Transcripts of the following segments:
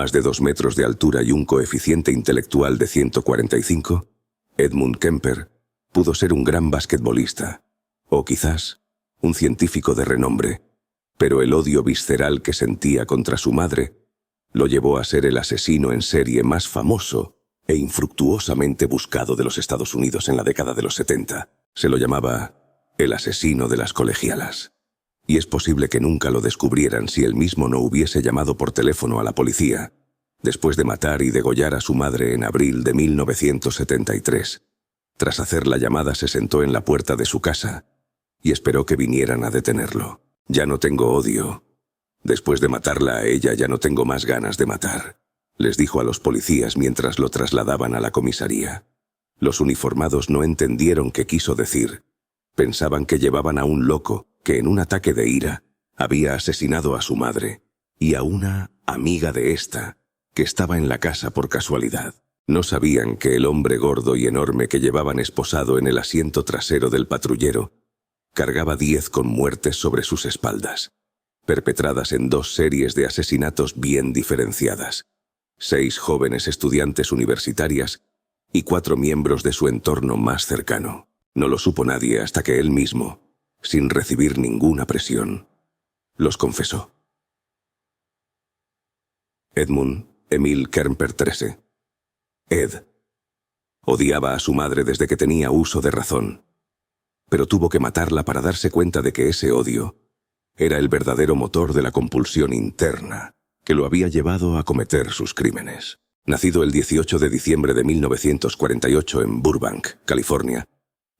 más de 2 metros de altura y un coeficiente intelectual de 145, Edmund Kemper pudo ser un gran basquetbolista, o quizás un científico de renombre, pero el odio visceral que sentía contra su madre lo llevó a ser el asesino en serie más famoso e infructuosamente buscado de los Estados Unidos en la década de los 70. Se lo llamaba el asesino de las colegialas. Y es posible que nunca lo descubrieran si él mismo no hubiese llamado por teléfono a la policía, después de matar y degollar a su madre en abril de 1973. Tras hacer la llamada se sentó en la puerta de su casa y esperó que vinieran a detenerlo. «Ya no tengo odio. Después de matarla a ella ya no tengo más ganas de matar», les dijo a los policías mientras lo trasladaban a la comisaría. Los uniformados no entendieron qué quiso decir. Pensaban que llevaban a un loco que en un ataque de ira había asesinado a su madre y a una amiga de esta que estaba en la casa por casualidad. No sabían que el hombre gordo y enorme que llevaban esposado en el asiento trasero del patrullero cargaba 10 con muertes sobre sus espaldas, perpetradas en 2 series de asesinatos bien diferenciadas, 6 jóvenes estudiantes universitarias y 4 miembros de su entorno más cercano. No lo supo nadie hasta que él mismo, sin recibir ninguna presión, los confesó. Edmund Emil Kemper XIII. Ed. Odiaba a su madre desde que tenía uso de razón, pero tuvo que matarla para darse cuenta de que ese odio era el verdadero motor de la compulsión interna que lo había llevado a cometer sus crímenes. Nacido el 18 de diciembre de 1948 en Burbank, California,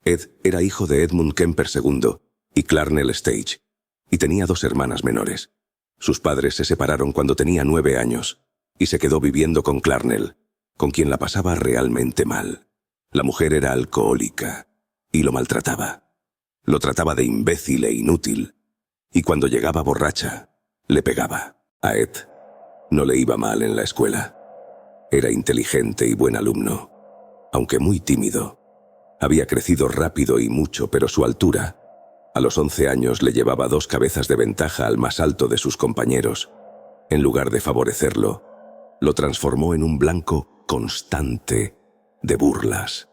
Ed era hijo de Edmund Kemper II y Clarnell Stage, y tenía 2 hermanas menores. Sus padres se separaron cuando tenía 9 años, y se quedó viviendo con Clarnell, con quien la pasaba realmente mal. La mujer era alcohólica, y lo maltrataba. Lo trataba de imbécil e inútil, y cuando llegaba borracha, le pegaba. A Ed no le iba mal en la escuela. Era inteligente y buen alumno, aunque muy tímido. Había crecido rápido y mucho, pero su altura, a los 11 años, le llevaba 2 cabezas de ventaja al más alto de sus compañeros. En lugar de favorecerlo, lo transformó en un blanco constante de burlas,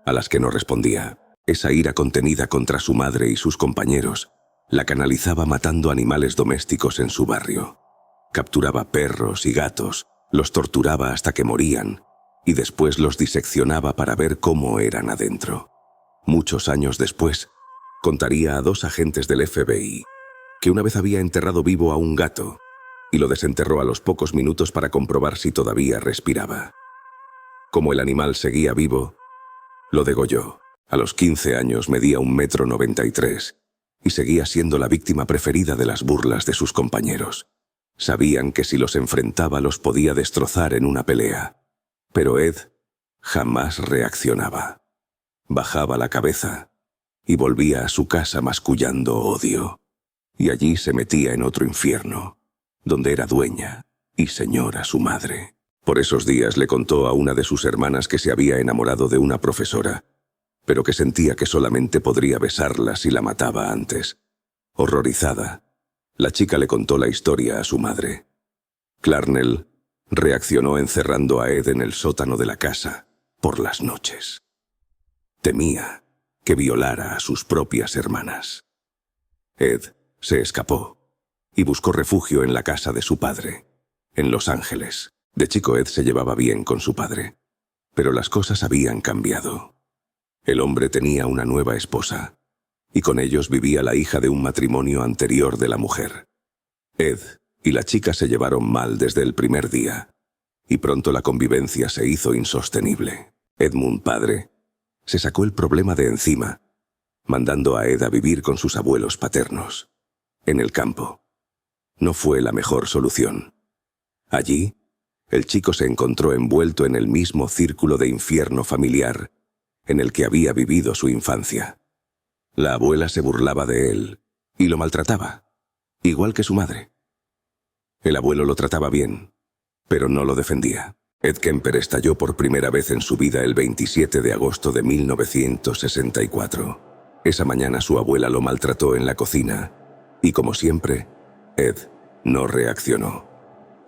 a las que no respondía. Esa ira contenida contra su madre y sus compañeros la canalizaba matando animales domésticos en su barrio. Capturaba perros y gatos, los torturaba hasta que morían, y después los diseccionaba para ver cómo eran adentro. Muchos años después, contaría a 2 agentes del FBI que una vez había enterrado vivo a un gato y lo desenterró a los pocos minutos para comprobar si todavía respiraba. Como el animal seguía vivo, lo degolló. A los 15 años medía 1,93 m y seguía siendo la víctima preferida de las burlas de sus compañeros. Sabían que si los enfrentaba los podía destrozar en una pelea. Pero Ed jamás reaccionaba. Bajaba la cabeza y volvía a su casa mascullando odio. Y allí se metía en otro infierno, donde era dueña y señora su madre. Por esos días le contó a una de sus hermanas que se había enamorado de una profesora, pero que sentía que solamente podría besarla si la mataba antes. Horrorizada, la chica le contó la historia a su madre. Clarnell reaccionó encerrando a Ed en el sótano de la casa por las noches. Temía que violara a sus propias hermanas. Ed se escapó y buscó refugio en la casa de su padre, en Los Ángeles. De chico Ed se llevaba bien con su padre, pero las cosas habían cambiado. El hombre tenía una nueva esposa, y con ellos vivía la hija de un matrimonio anterior de la mujer. Ed y la chica se llevaron mal desde el primer día, y pronto la convivencia se hizo insostenible. Edmund padre se sacó el problema de encima, mandando a Ed a vivir con sus abuelos paternos, en el campo. No fue la mejor solución. Allí, el chico se encontró envuelto en el mismo círculo de infierno familiar en el que había vivido su infancia. La abuela se burlaba de él y lo maltrataba, igual que su madre. El abuelo lo trataba bien, pero no lo defendía. Ed Kemper estalló por primera vez en su vida el 27 de agosto de 1964. Esa mañana su abuela lo maltrató en la cocina y, como siempre, Ed no reaccionó.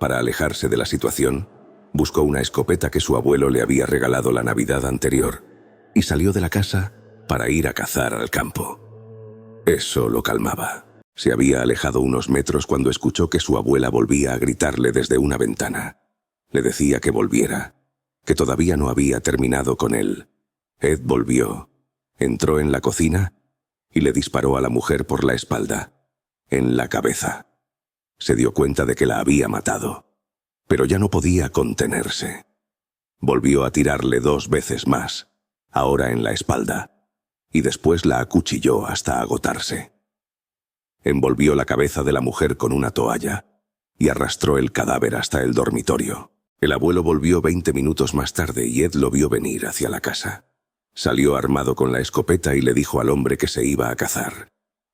Para alejarse de la situación, buscó una escopeta que su abuelo le había regalado la Navidad anterior y salió de la casa para ir a cazar al campo. Eso lo calmaba. Se había alejado unos metros cuando escuchó que su abuela volvía a gritarle desde una ventana. Le decía que volviera, que todavía no había terminado con él. Ed volvió, entró en la cocina y le disparó a la mujer por la espalda, en la cabeza. Se dio cuenta de que la había matado, pero ya no podía contenerse. Volvió a tirarle 2 veces más, ahora en la espalda, y después la acuchilló hasta agotarse. Envolvió la cabeza de la mujer con una toalla y arrastró el cadáver hasta el dormitorio. El abuelo volvió 20 minutos más tarde y Ed lo vio venir hacia la casa. Salió armado con la escopeta y le dijo al hombre que se iba a cazar.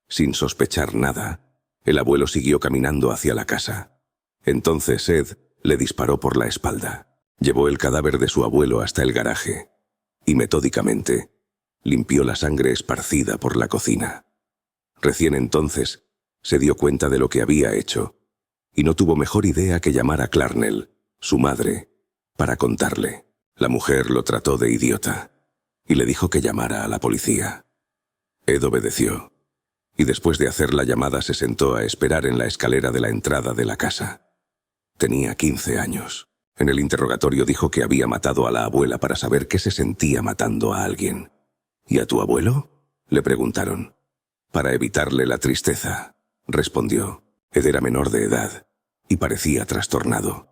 Sin sospechar nada, el abuelo siguió caminando hacia la casa. Entonces Ed le disparó por la espalda. Llevó el cadáver de su abuelo hasta el garaje y metódicamente limpió la sangre esparcida por la cocina. Recién entonces se dio cuenta de lo que había hecho y no tuvo mejor idea que llamar a Clarnell, su madre, para contarle. La mujer lo trató de idiota y le dijo que llamara a la policía. Ed obedeció y después de hacer la llamada se sentó a esperar en la escalera de la entrada de la casa. Tenía 15 años. En el interrogatorio dijo que había matado a la abuela para saber qué se sentía matando a alguien. ¿Y a tu abuelo?, le preguntaron. Para evitarle la tristeza, respondió. Ed era menor de edad y parecía trastornado.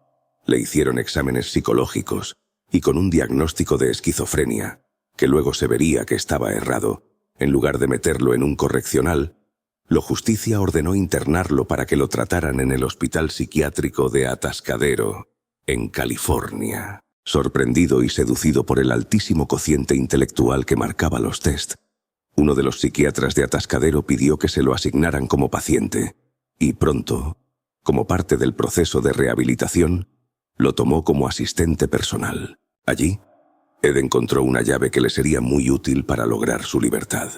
Le hicieron exámenes psicológicos y con un diagnóstico de esquizofrenia, que luego se vería que estaba errado. En lugar de meterlo en un correccional, la justicia ordenó internarlo para que lo trataran en el hospital psiquiátrico de Atascadero, en California. Sorprendido y seducido por el altísimo cociente intelectual que marcaba los test, uno de los psiquiatras de Atascadero pidió que se lo asignaran como paciente, y pronto, como parte del proceso de rehabilitación, lo tomó como asistente personal. Allí, Ed encontró una llave que le sería muy útil para lograr su libertad.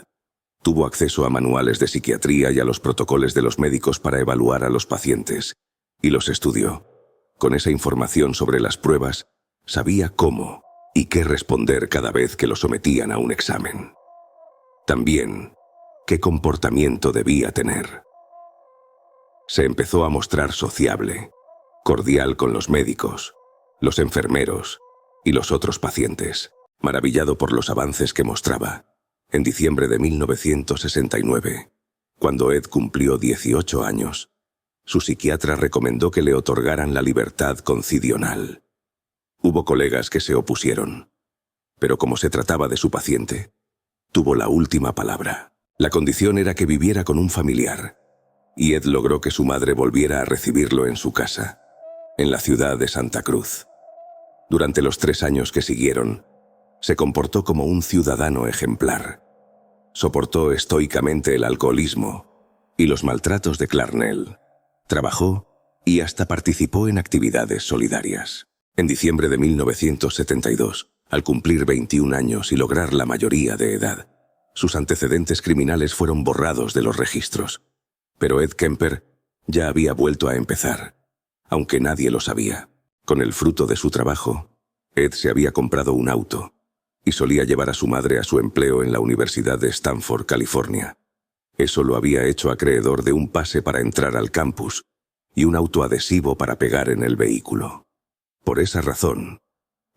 Tuvo acceso a manuales de psiquiatría y a los protocolos de los médicos para evaluar a los pacientes, y los estudió. Con esa información sobre las pruebas, sabía cómo y qué responder cada vez que lo sometían a un examen. También, qué comportamiento debía tener. Se empezó a mostrar sociable, cordial con los médicos, los enfermeros y los otros pacientes, maravillado por los avances que mostraba. En diciembre de 1969, cuando Ed cumplió 18 años, su psiquiatra recomendó que le otorgaran la libertad condicional. Hubo colegas que se opusieron, pero como se trataba de su paciente, tuvo la última palabra. La condición era que viviera con un familiar, y Ed logró que su madre volviera a recibirlo en su casa, en la ciudad de Santa Cruz. Durante los 3 años que siguieron, se comportó como un ciudadano ejemplar. Soportó estoicamente el alcoholismo y los maltratos de Clarnell. Trabajó y hasta participó en actividades solidarias. En diciembre de 1972, al cumplir 21 años y lograr la mayoría de edad, sus antecedentes criminales fueron borrados de los registros. Pero Ed Kemper ya había vuelto a empezar, aunque nadie lo sabía. Con el fruto de su trabajo, Ed se había comprado un auto y solía llevar a su madre a su empleo en la Universidad de Stanford, California. Eso lo había hecho acreedor de un pase para entrar al campus y un autoadhesivo para pegar en el vehículo. Por esa razón,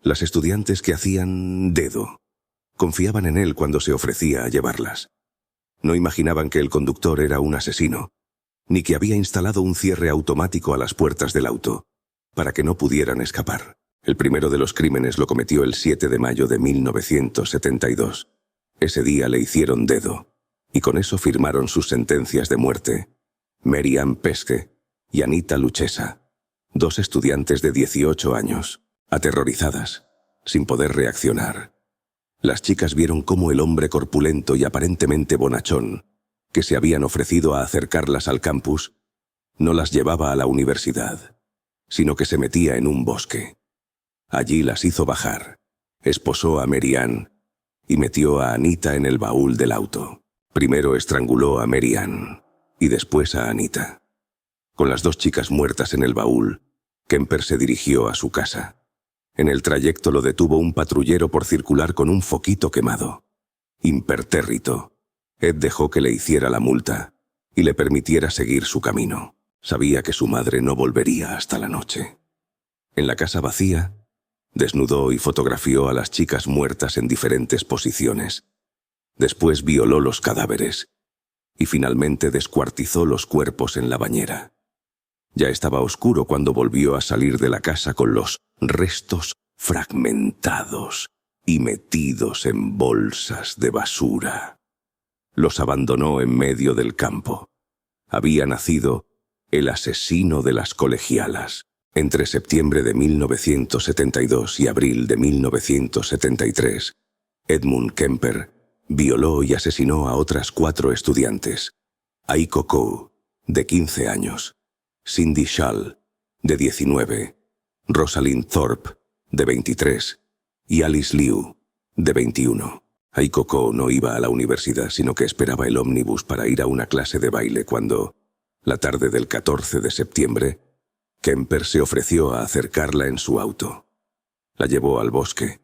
las estudiantes que hacían dedo confiaban en él cuando se ofrecía a llevarlas. No imaginaban que el conductor era un asesino, ni que había instalado un cierre automático a las puertas del auto, para que no pudieran escapar. El primero de los crímenes lo cometió el 7 de mayo de 1972. Ese día le hicieron dedo, y con eso firmaron sus sentencias de muerte. Mary Ann Pesce y Anita Luchesa, 2 estudiantes de 18 años, aterrorizadas, sin poder reaccionar. Las chicas vieron cómo el hombre corpulento y aparentemente bonachón, que se habían ofrecido a acercarlas al campus, no las llevaba a la universidad, sino que se metía en un bosque. Allí las hizo bajar, esposó a Mary Ann y metió a Anita en el baúl del auto. Primero estranguló a Mary Ann y después a Anita. Con las 2 chicas muertas en el baúl, Kemper se dirigió a su casa. En el trayecto lo detuvo un patrullero por circular con un foquito quemado. Impertérrito, Ed dejó que le hiciera la multa y le permitiera seguir su camino. Sabía que su madre no volvería hasta la noche. En la casa vacía, desnudó y fotografió a las chicas muertas en diferentes posiciones. Después violó los cadáveres y finalmente descuartizó los cuerpos en la bañera. Ya estaba oscuro cuando volvió a salir de la casa con los restos fragmentados y metidos en bolsas de basura. Los abandonó en medio del campo. Había nacido el asesino de las colegialas. Entre septiembre de 1972 y abril de 1973, Edmund Kemper violó y asesinó a otras 4 estudiantes. Aiko Kou, de 15 años, Cindy Schall, de 19, Rosalind Thorpe, de 23, y Alice Liu, de 21. Aiko Kou no iba a la universidad, sino que esperaba el ómnibus para ir a una clase de baile cuando, la tarde del 14 de septiembre, Kemper se ofreció a acercarla en su auto. La llevó al bosque,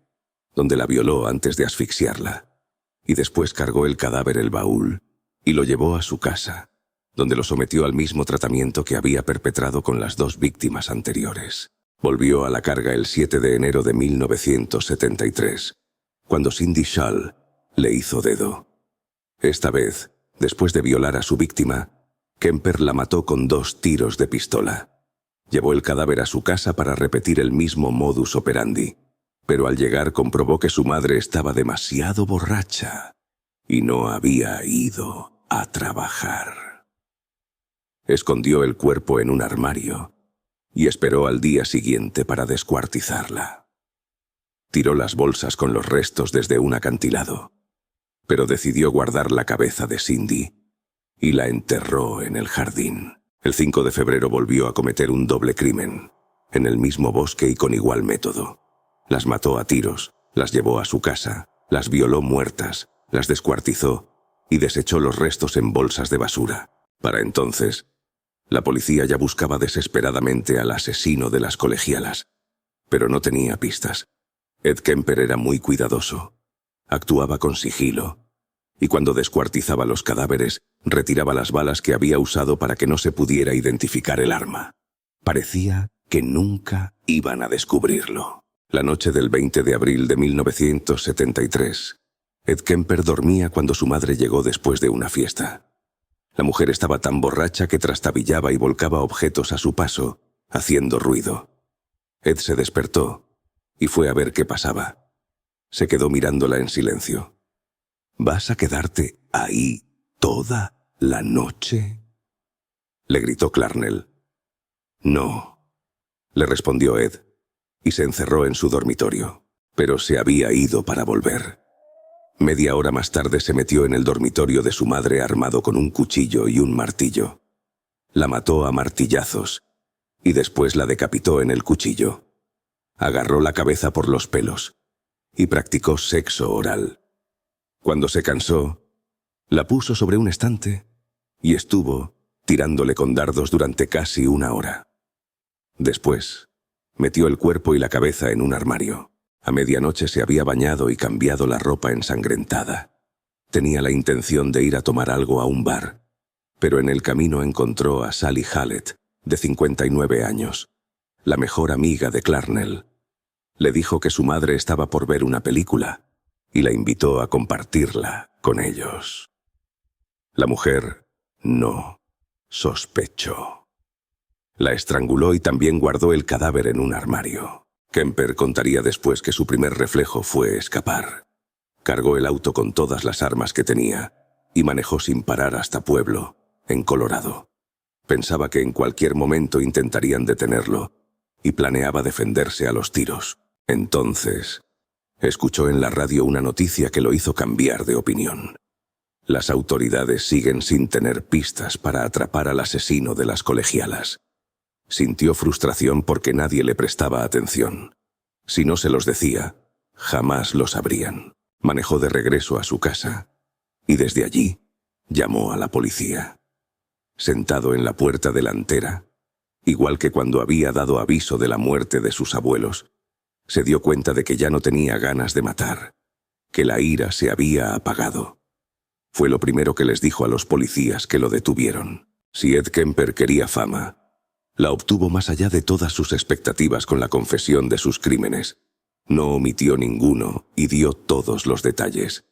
donde la violó antes de asfixiarla, y después cargó el cadáver en el baúl y lo llevó a su casa, donde lo sometió al mismo tratamiento que había perpetrado con las 2 víctimas anteriores. Volvió a la carga el 7 de enero de 1973, cuando Cindy Schall le hizo dedo. Esta vez, después de violar a su víctima, Kemper la mató con 2 tiros de pistola. Llevó el cadáver a su casa para repetir el mismo modus operandi, pero al llegar comprobó que su madre estaba demasiado borracha y no había ido a trabajar. Escondió el cuerpo en un armario y esperó al día siguiente para descuartizarla. Tiró las bolsas con los restos desde un acantilado, pero decidió guardar la cabeza de Cindy y la enterró en el jardín. El 5 de febrero volvió a cometer un doble crimen, en el mismo bosque y con igual método. Las mató a tiros, las llevó a su casa, las violó muertas, las descuartizó y desechó los restos en bolsas de basura. Para entonces, la policía ya buscaba desesperadamente al asesino de las colegialas, pero no tenía pistas. Ed Kemper era muy cuidadoso. Actuaba con sigilo, y cuando descuartizaba los cadáveres, retiraba las balas que había usado para que no se pudiera identificar el arma. Parecía que nunca iban a descubrirlo. La noche del 20 de abril de 1973, Ed Kemper dormía cuando su madre llegó después de una fiesta. La mujer estaba tan borracha que trastabillaba y volcaba objetos a su paso, haciendo ruido. Ed se despertó y fue a ver qué pasaba. Se quedó mirándola en silencio. ¿Vas a quedarte ahí toda la noche?, le gritó Clarnell. No, le respondió Ed, y se encerró en su dormitorio, pero se había ido para volver. Media hora más tarde se metió en el dormitorio de su madre armado con un cuchillo y un martillo. La mató a martillazos y después la decapitó en el cuchillo. Agarró la cabeza por los pelos y practicó sexo oral. Cuando se cansó, la puso sobre un estante y estuvo tirándole con dardos durante casi 1 hora. Después, metió el cuerpo y la cabeza en un armario. A medianoche se había bañado y cambiado la ropa ensangrentada. Tenía la intención de ir a tomar algo a un bar, pero en el camino encontró a Sally Hallett, de 59 años, la mejor amiga de Clarnell. Le dijo que su madre estaba por ver una película y la invitó a compartirla con ellos. La mujer no sospechó. La estranguló y también guardó el cadáver en un armario. Kemper contaría después que su primer reflejo fue escapar. Cargó el auto con todas las armas que tenía y manejó sin parar hasta Pueblo, en Colorado. Pensaba que en cualquier momento intentarían detenerlo y planeaba defenderse a los tiros. Entonces, escuchó en la radio una noticia que lo hizo cambiar de opinión. Las autoridades siguen sin tener pistas para atrapar al asesino de las colegialas. Sintió frustración porque nadie le prestaba atención. Si no se los decía, jamás lo sabrían. Manejó de regreso a su casa y desde allí llamó a la policía. Sentado en la puerta delantera, igual que cuando había dado aviso de la muerte de sus abuelos, se dio cuenta de que ya no tenía ganas de matar, que la ira se había apagado. Fue lo primero que les dijo a los policías que lo detuvieron. Si Ed Kemper quería fama, la obtuvo más allá de todas sus expectativas con la confesión de sus crímenes. No omitió ninguno y dio todos los detalles.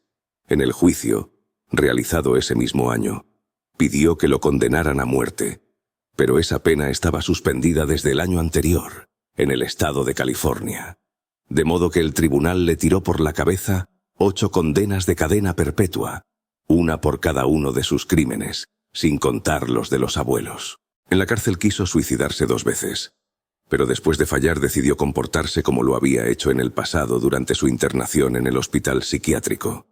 En el juicio, realizado ese mismo año, pidió que lo condenaran a muerte, pero esa pena estaba suspendida desde el año anterior, en el estado de California. De modo que el tribunal le tiró por la cabeza 8 condenas de cadena perpetua, una por cada uno de sus crímenes, sin contar los de los abuelos. En la cárcel quiso suicidarse 2 veces, pero después de fallar decidió comportarse como lo había hecho en el pasado durante su internación en el hospital psiquiátrico.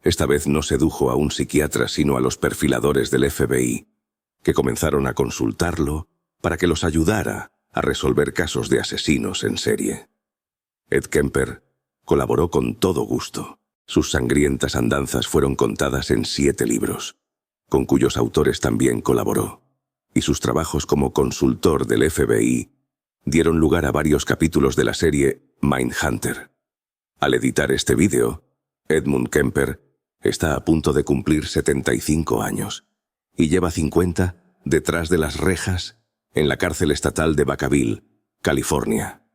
Esta vez no sedujo a un psiquiatra sino a los perfiladores del FBI, que comenzaron a consultarlo para que los ayudara a resolver casos de asesinos en serie. Ed Kemper colaboró con todo gusto. Sus sangrientas andanzas fueron contadas en 7 libros, con cuyos autores también colaboró, y sus trabajos como consultor del FBI dieron lugar a varios capítulos de la serie Mindhunter. Al editar este vídeo, Edmund Kemper está a punto de cumplir 75 años y lleva 50 detrás de las rejas en la cárcel estatal de Vacaville, California.